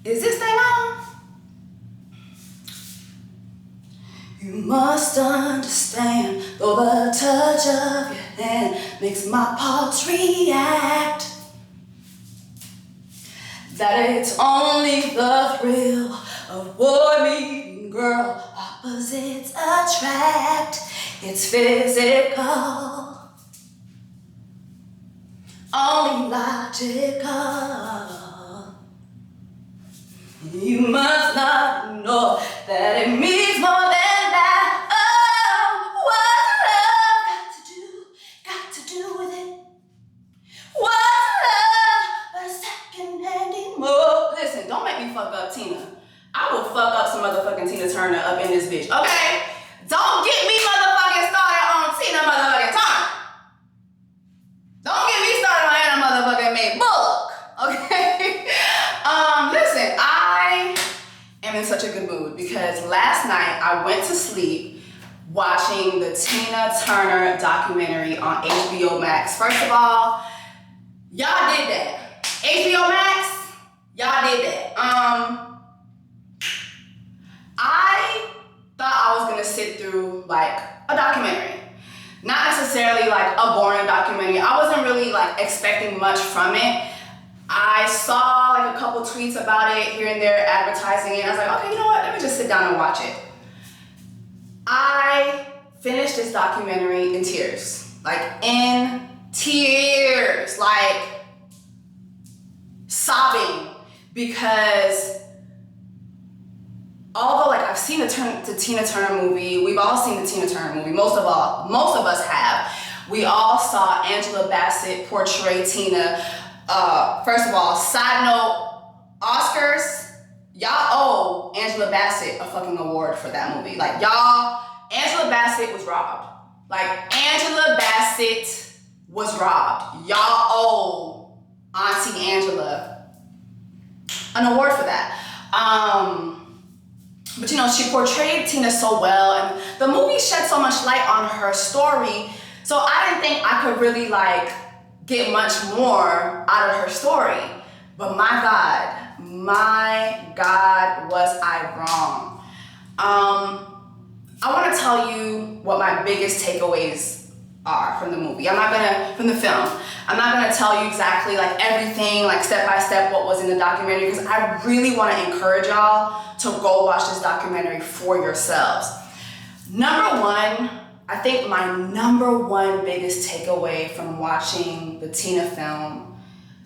Is this thing on? You must understand, though the touch of your hand makes my pulse react, that it's only the thrill of boy meeting girl, opposites attract. It's physical, only logical. You must not know that it means more than that. Oh, what's love got to do with it? What's love but a second-hand emotion? Listen, don't make me fuck up Tina. I will fuck up some motherfucking Tina Turner up in this bitch, okay? Don't get me motherfucking started on Tina motherfucking Turner. Don't get me started on Anna motherfucking May Bullock, okay? Listen, I am in such a good mood because last night I went to sleep watching the Tina Turner documentary on HBO Max. First of all, y'all did that. HBO Max, y'all did that. I thought I was gonna sit through like a documentary. Not necessarily like a boring documentary. I wasn't really like expecting much from it. I saw like a couple tweets about it here and there advertising it. I was like, okay, you know what? Let me just sit down and watch it. I finished this documentary in tears. Like in tears. Like sobbing. Because although like I've seen the Tina Turner movie, we've all seen the Tina Turner movie, most of us have. We all saw Angela Bassett portray Tina. First of all, side note, Oscars, y'all owe Angela Bassett a fucking award for that movie. Like y'all, Angela Bassett was robbed. Like Angela Bassett was robbed. Y'all owe Auntie Angela an award for that. But you know, she portrayed Tina so well, and the movie shed so much light on her story, so I didn't think I could really like get much more out of her story. But my God, was I wrong. I want to tell you what my biggest takeaways are from the movie. From the film. I'm not gonna tell you exactly like everything, like step by step what was in the documentary, because I really want to encourage y'all to go watch this documentary for yourselves. Number one, I think my number one biggest takeaway from watching the Tina film,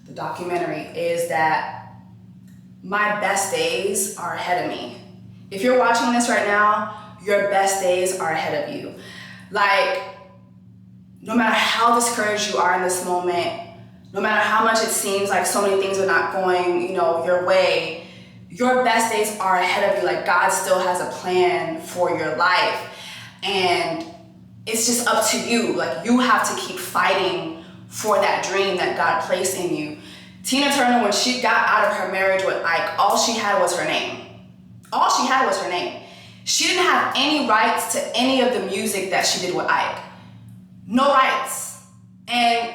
the documentary, is that my best days are ahead of me. If you're watching this right now, your best days are ahead of you. Like, no matter how discouraged you are in this moment, no matter how much it seems like so many things are not going, your way, your best days are ahead of you. Like, God still has a plan for your life. And it's just up to you. Like, you have to keep fighting for that dream that God placed in you. Tina Turner, when she got out of her marriage with Ike, all she had was her name. All she had was her name. She didn't have any rights to any of the music that she did with Ike. No rights. And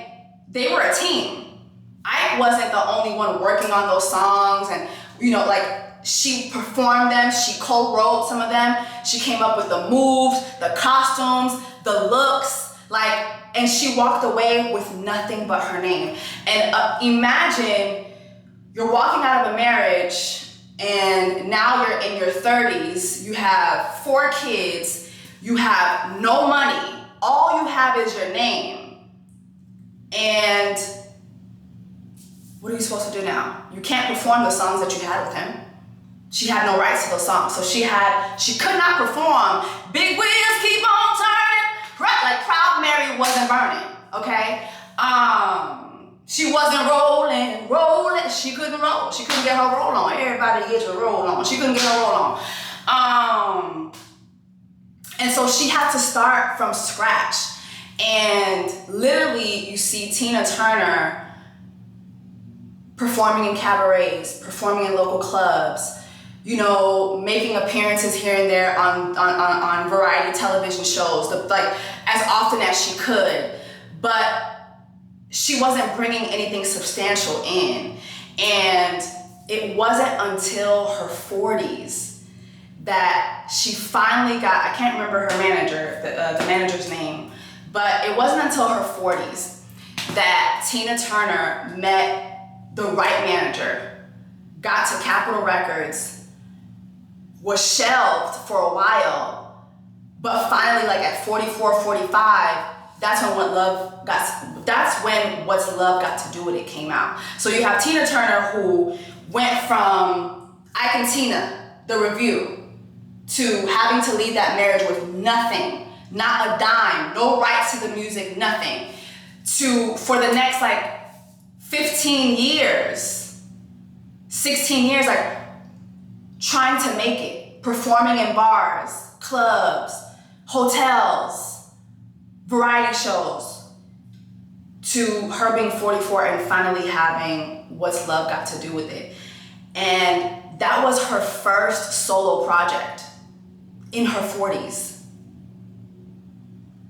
they were a team. Ike wasn't the only one working on those songs, and she performed them, she co-wrote some of them, she came up with the moves, the costumes, the looks, and she walked away with nothing but her name. And imagine you're walking out of a marriage and now you're in your 30s, you have 4 kids, you have no money, all you have is your name. And what are you supposed to do now? You can't perform the songs that you had with him. She had no rights to those songs, so she could not perform Big Wheels Keep On Turning, like Proud Mary wasn't burning, okay? She wasn't rolling, she couldn't roll. She couldn't get her roll on. Everybody gets a roll on. She couldn't get her roll on. And so she had to start from scratch. And literally you see Tina Turner performing in cabarets, performing in local clubs, making appearances here and there on variety television shows, as often as she could. But she wasn't bringing anything substantial in. And it wasn't until her 40s that she finally got, I can't remember her manager, the manager's name, but it wasn't until her 40s that Tina Turner met the right manager, got to Capitol Records, was shelved for a while, but finally, like at 44, 45, that's when What's Love Got to Do With It came out. So you have Tina Turner, who went from Ike and Tina, the review, to having to leave that marriage with nothing, not a dime, no rights to the music, nothing, to, for the next like 15 years, 16 years, like trying to make it, performing in bars, clubs, hotels, variety shows, to her being 44 and finally having What's Love Got to Do With It. And that was her first solo project in her 40s.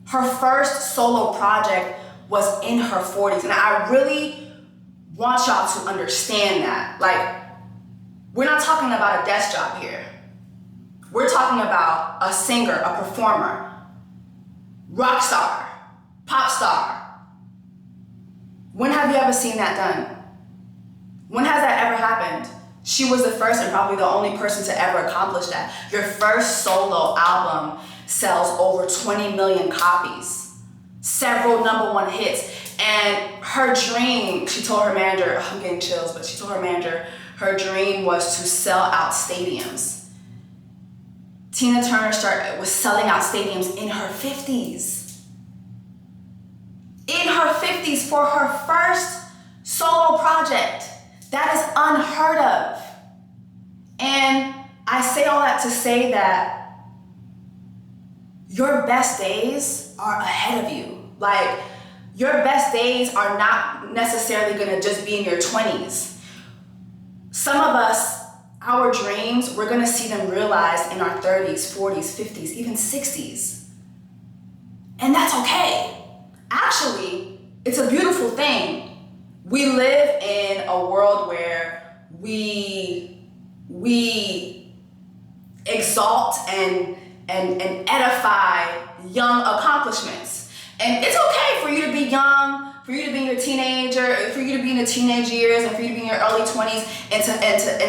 Her first solo project was in her 40s. And I really want y'all to understand that. Like, we're not talking about a desk job here. We're talking about a singer, a performer, rock star, pop star. When have you ever seen that done? When has that ever happened? She was the first and probably the only person to ever accomplish that. Your first solo album sells over 20 million copies, several #1 hits. And her dream, she told her manager, I'm getting chills, but she told her manager, her dream was to sell out stadiums. Tina Turner was selling out stadiums in her 50s. In her 50s for her first solo project. That is unheard of. And I say all that to say that your best days are ahead of you. Like, your best days are not necessarily gonna just be in your 20s. Some of us, our dreams, we're gonna see them realized in our 30s, 40s, 50s, even 60s. And that's okay. Actually, it's a beautiful thing. We live in a world where we exalt and edify young accomplishments. And it's okay for you to be young, for you to be in your teenager, for you to be in the teenage years, and for you to be in your early 20s and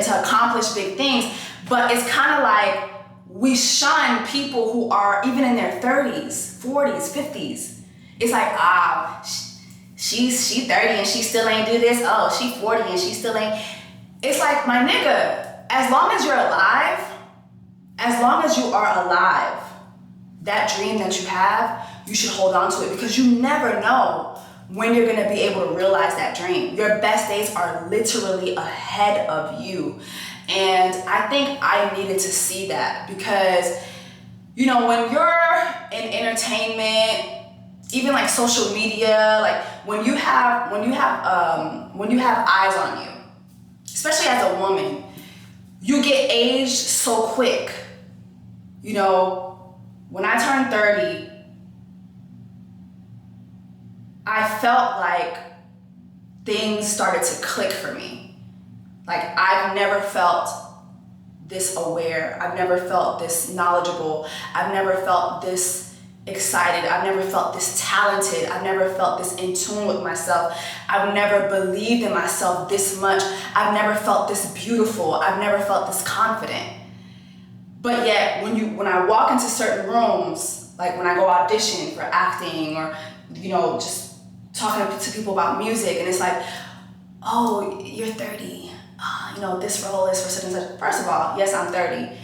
to accomplish big things. But it's kind of like we shun people who are even in their 30s, 40s, 50s. It's like, she's 30 and she still ain't do this. Oh, she 40 and she still ain't. It's like, my nigga, as long as you're alive, as long as you are alive, that dream that you have, you should hold on to it, because you never know when you're gonna be able to realize that dream. Your best days are literally ahead of you. And I think I needed to see that, because, you know, when you're in entertainment, even like social media, like when you have eyes on you, especially as a woman, you get aged so quick. You know, when I turned 30, I felt like things started to click for me. Like, I've never felt this aware. I've never felt this knowledgeable. I've never felt this excited. I've never felt this talented. I've never felt this in tune with myself. I've never believed in myself this much. I've never felt this beautiful. I've never felt this confident. But yet, when I walk into certain rooms, like when I go audition for acting, or, you know, just talking to people about music, and it's like, oh, you're 30. You know, this role is for such and such. First of all, yes, I'm 30,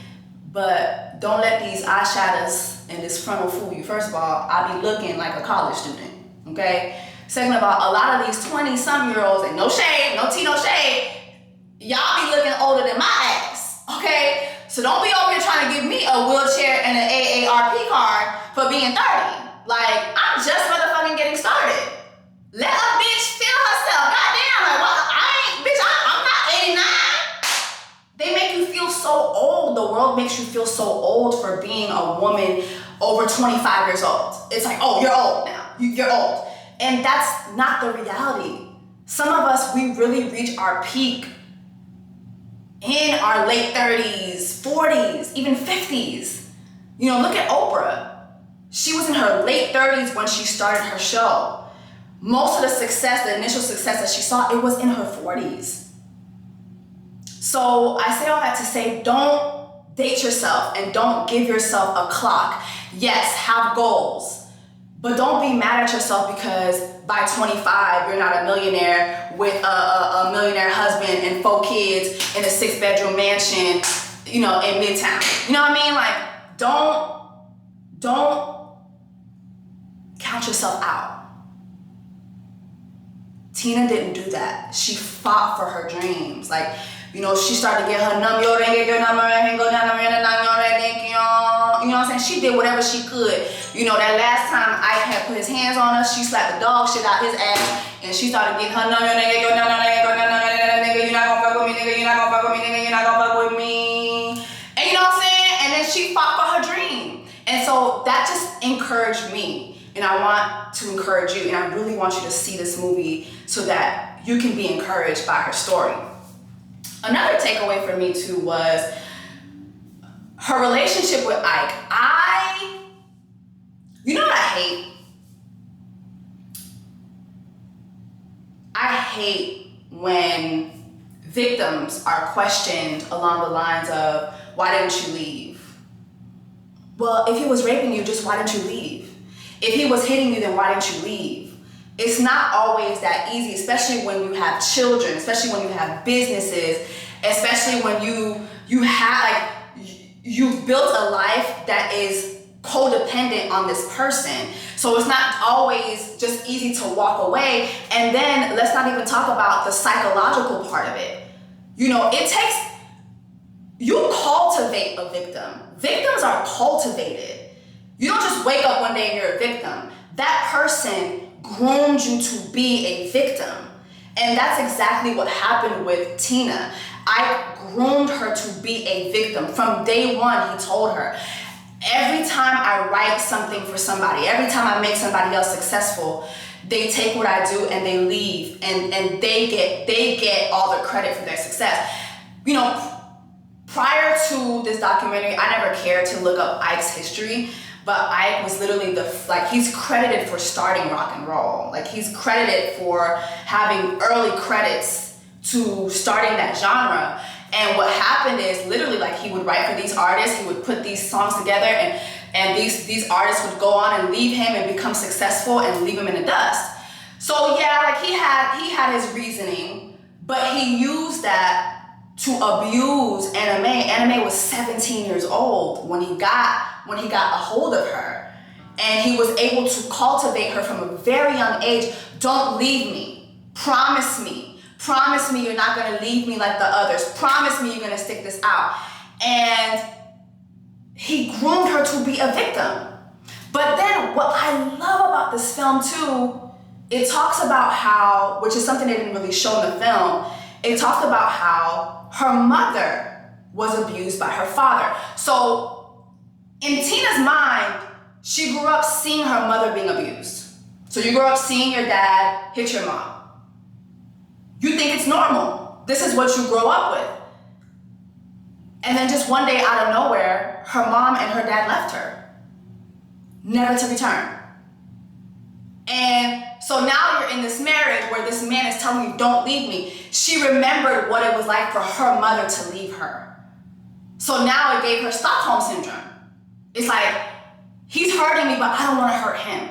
but don't let these eyeshadows and this frontal fool you. First of all, I be looking like a college student, okay? Second of all, a lot of these 20-some-year-olds, and no shade, no tea, no shade, y'all be looking older than my ass, okay? So don't be over here trying to give me a wheelchair and an AARP card for being 30. Like, I'm just motherfucking getting started. Let a bitch feel herself. Goddamn, like, what? I'm not 89. They make you feel so old. The world makes you feel so old for being a woman over 25 years old. It's like, oh, you're old now. You're old. And that's not the reality. Some of us, we really reach our peak in our late 30s, 40s, even 50s. You know, look at Oprah. She was in her late 30s when she started her show. Most of the success, the initial success that she saw, it was in her 40s. So I say all that to say, don't date yourself and don't give yourself a clock. Yes, have goals, but don't be mad at yourself because by 25, you're not a millionaire with a millionaire husband and 4 kids in a 6-bedroom mansion, you know, in Midtown. You know what I mean? Like, don't count yourself out. Tina didn't do that. She fought for her dreams. Like, you know, she started to get her number, you know what I'm saying? She did whatever she could. You know, that last time Ike had put his hands on her, she slapped the dog shit out his ass, and she started getting her number, nigga, you're not gonna fuck with me, nigga, you're not gonna fuck with me, nigga, you're not gonna fuck with me. And you know what I'm saying? And then she fought for her dream. And so that just encouraged me. And I want to encourage you, and I really want you to see this movie so that you can be encouraged by her story. Another takeaway for me too was her relationship with Ike. You know what I hate? I hate when victims are questioned along the lines of, why didn't you leave? Well, if he was raping you, just why didn't you leave? If he was hitting you, then why didn't you leave? It's not always that easy, especially when you have children, especially when you have businesses, especially when you have, like, you've built a life that is codependent on this person. So it's not always just easy to walk away. And then let's not even talk about the psychological part of it. You know, you cultivate a victim. Victims are cultivated. You don't just wake up one day and you're a victim. That person groomed you to be a victim. And that's exactly what happened with Tina. I groomed her to be a victim. From day one, he told her, every time I write something for somebody, every time I make somebody else successful, they take what I do and they leave, and they get all the credit for their success. You know, prior to this documentary, I never cared to look up Ike's history, but Ike was literally he's credited for starting rock and roll. Like, he's credited for having early credits to starting that genre. And what happened is, literally, like, he would write for these artists, he would put these songs together, and these artists would go on and leave him and become successful and leave him in the dust. So yeah, like, he had his reasoning, but he used that to abuse Anime. Anime was 17 years old when he got a hold of her, and he was able to cultivate her from a very young age. Don't leave me. Promise me you're not gonna leave me like the others. Promise me you're gonna stick this out. And he groomed her to be a victim. But then what I love about this film too, it talks about how, which is something they didn't really show in the film, it talks about how her mother was abused by her father. So in Tina's mind, she grew up seeing her mother being abused. So you grow up seeing your dad hit your mom. You think it's normal. This is what you grow up with. And then just one day out of nowhere, her mom and her dad left her, never to return. And so now you're in this marriage where this man is telling you, don't leave me. She remembered what it was like for her mother to leave her. So now it gave her Stockholm syndrome. It's like, he's hurting me, but I don't want to hurt him.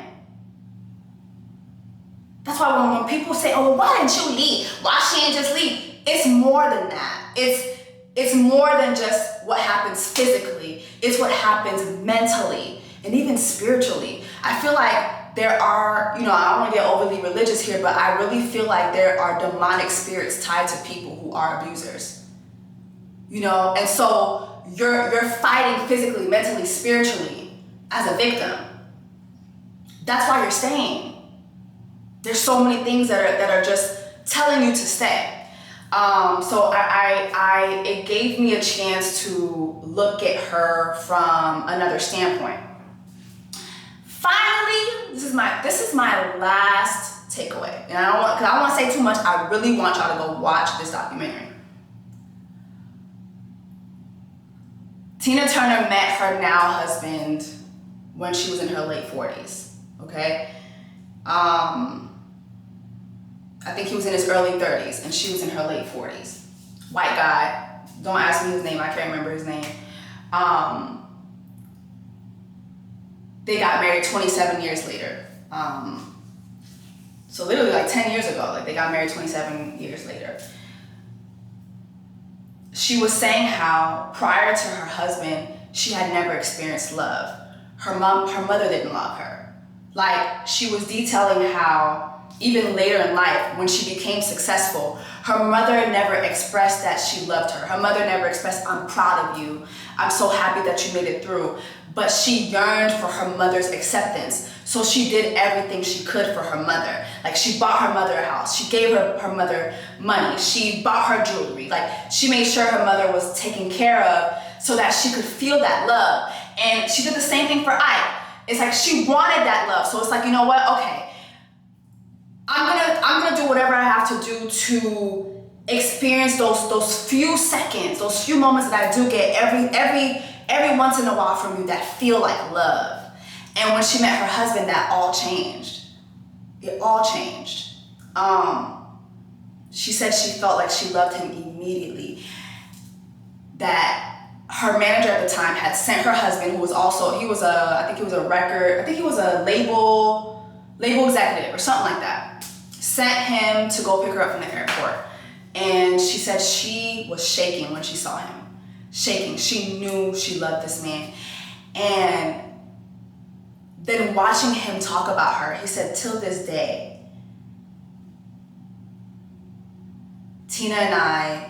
That's why when people say, oh, well, why didn't you leave? Why she didn't just leave? It's more than that. It's more than just what happens physically. It's what happens mentally and even spiritually. I feel like there are, I don't want to get overly religious here, but I really feel like there are demonic spirits tied to people who are abusers. And so you're fighting physically, mentally, spiritually as a victim. That's why you're staying. There's so many things that are just telling you to stay. So it gave me a chance to look at her from another standpoint. Finally, this is my last takeaway, and I don't want to say too much. I really want y'all to go watch this documentary. Tina Turner met her now husband when she was in her late 40s, okay? I think he was in his early 30s and she was in her late 40s. White guy, don't ask me his name, I can't remember his name. They got married 27 years later. So literally like 10 years ago, like they got married 27 years later. She was saying how prior to her husband, she had never experienced love. Her mother didn't love her. Like, she was detailing how even later in life, when she became successful, her mother never expressed that she loved her. Her mother never expressed, I'm proud of you. I'm so happy that you made it through. But she yearned for her mother's acceptance. So she did everything she could for her mother. Like, she bought her mother a house. She gave her mother money. She bought her jewelry. Like, she made sure her mother was taken care of so that she could feel that love. And she did the same thing for Ike. It's like she wanted that love. So it's like, you know what? Okay, I'm gonna do whatever I have to do to experience those few seconds, those few moments that I do get every once in a while from you that feel like love. And when she met her husband, that all changed. It all changed. She said she felt like she loved him immediately. That her manager at the time had sent her husband, who was also, I think he was a label executive or something like that, sent him to go pick her up from the airport. And she said she was shaking when she saw him. Shaking. She knew she loved this man. And then watching him talk about her, he said, till this day, Tina and I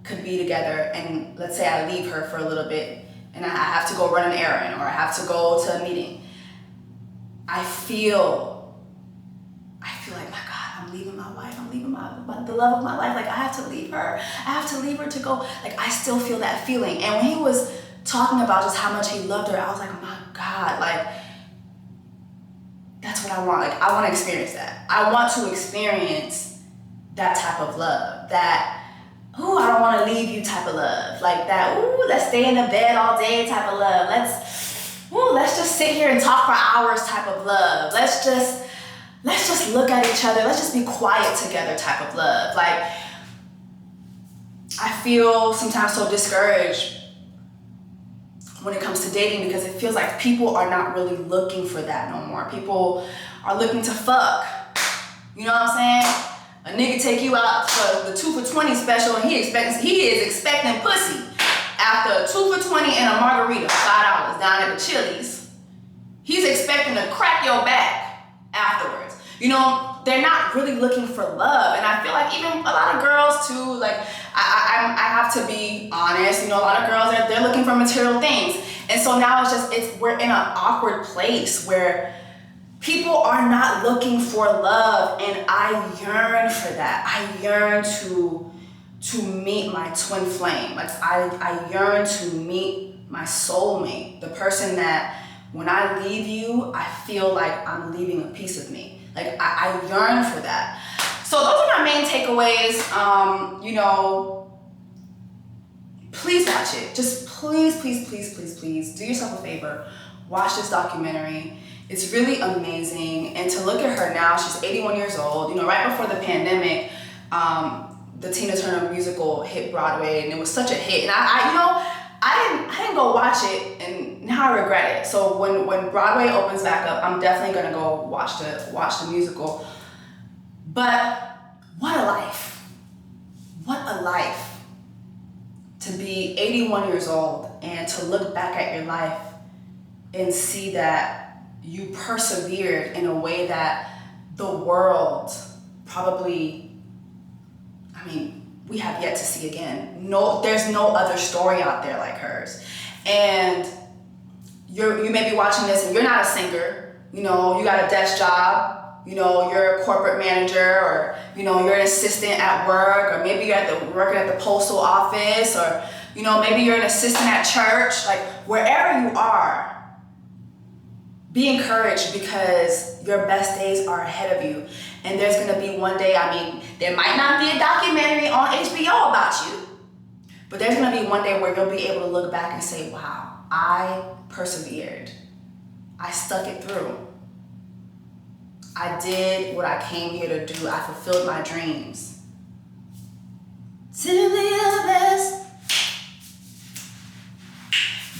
could be together, and let's say I leave her for a little bit and I have to go run an errand or I have to go to a meeting. I feel like, my God, I'm leaving my wife. I'm leaving the love of my life. Like, I have to leave her. I have to leave her to go. Like, I still feel that feeling. And when he was talking about just how much he loved her, I was like, my God, like, that's what I want. Like, I want to experience that. I want to experience that type of love. That, ooh, I don't want to leave you type of love. Like that, ooh, let's stay in the bed all day type of love. Let's just sit here and talk for hours type of love. Let's just look at each other. Let's just be quiet together type of love. Like, I feel sometimes so discouraged when it comes to dating because it feels like people are not really looking for that no more. People are looking to fuck. You know what I'm saying? A nigga take you out for the 2 for $20 special and he is expecting pussy after a 2 for $20 and a margarita, $5 down at the Chili's. He's expecting to crack your back afterwards. You know, they're not really looking for love. And I feel like even a lot of girls too, like, I have to be honest, you know, a lot of girls, they're looking for material things. And so now we're in an awkward place where people are not looking for love, and I yearn for that. I yearn to meet my twin flame. Like, I yearn to meet my soulmate, the person that when I leave you, I feel like I'm leaving a piece of me. Like, I yearn for that. So those are my main takeaways. You know, please watch it. Just please do yourself a favor. Watch this documentary. It's really amazing. And to look at her now, she's 81 years old. You know, right before the pandemic, the Tina Turner musical hit Broadway, and it was such a hit. And I didn't go watch it, and now I regret it. So when Broadway opens back up, I'm definitely gonna go watch the musical. But what a life. What a life to be 81 years old and to look back at your life and see that you persevered in a way that the world probably, we have yet to see again. There's no other story out there like hers. And you may be watching this and you're not a singer, you know, you got a desk job, you know, you're a corporate manager, or, you know, you're an assistant at work, or maybe you're working at the postal office, or, you know, maybe you're an assistant at church. Like, wherever you are, be encouraged, because your best days are ahead of you. And there's gonna be one day, there might not be a documentary on HBO about you, But there's gonna be one day where you'll be able to look back and say, wow, I persevered. I stuck it through. I did what I came here to do. I fulfilled my dreams. Simply the best.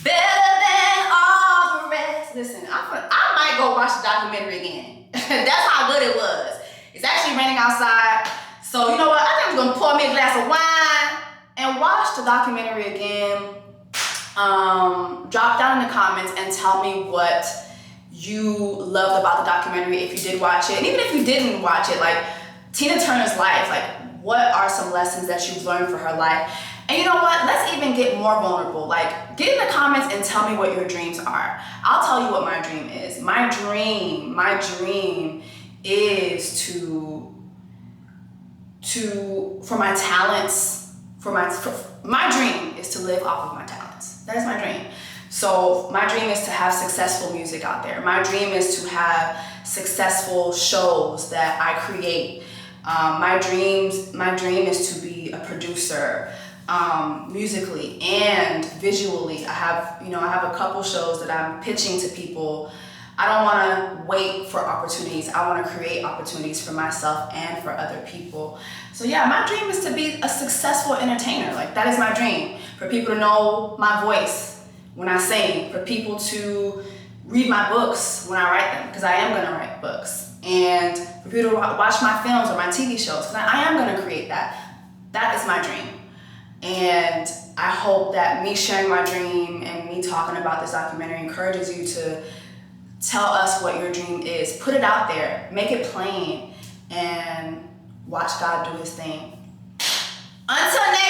Better than all the rest. Listen, I might go watch the documentary again. That's how good it was. It's actually raining outside. So you know what? I think I'm gonna pour me a glass of wine and watch the documentary again. Drop down in the comments and tell me what you loved about the documentary if you did watch it. And even if you didn't watch it, like Tina Turner's life, like what are some lessons that you've learned for her life? And you know what? Let's even get more vulnerable. Like get in the comments and tell me what your dreams are. I'll tell you what my dream is. My dream is for my talents, my dream is to live off of my talents. That is my dream. So my dream is to have successful music out there. My dream is to have successful shows that I create. My dream is to be a producer, musically and visually. I have a couple shows that I'm pitching to people. I don't want to wait for opportunities. I want to create opportunities for myself and for other people. So yeah, my dream is to be a successful entertainer. Like that is my dream. For people to know my voice when I sing, for people to read my books when I write them, because I am going to write books, and for people to watch my films or my TV shows, because I am going to create that. That is my dream. And I hope that me sharing my dream and me talking about this documentary encourages you to tell us what your dream is. Put it out there, make it plain, and watch God do his thing. Until next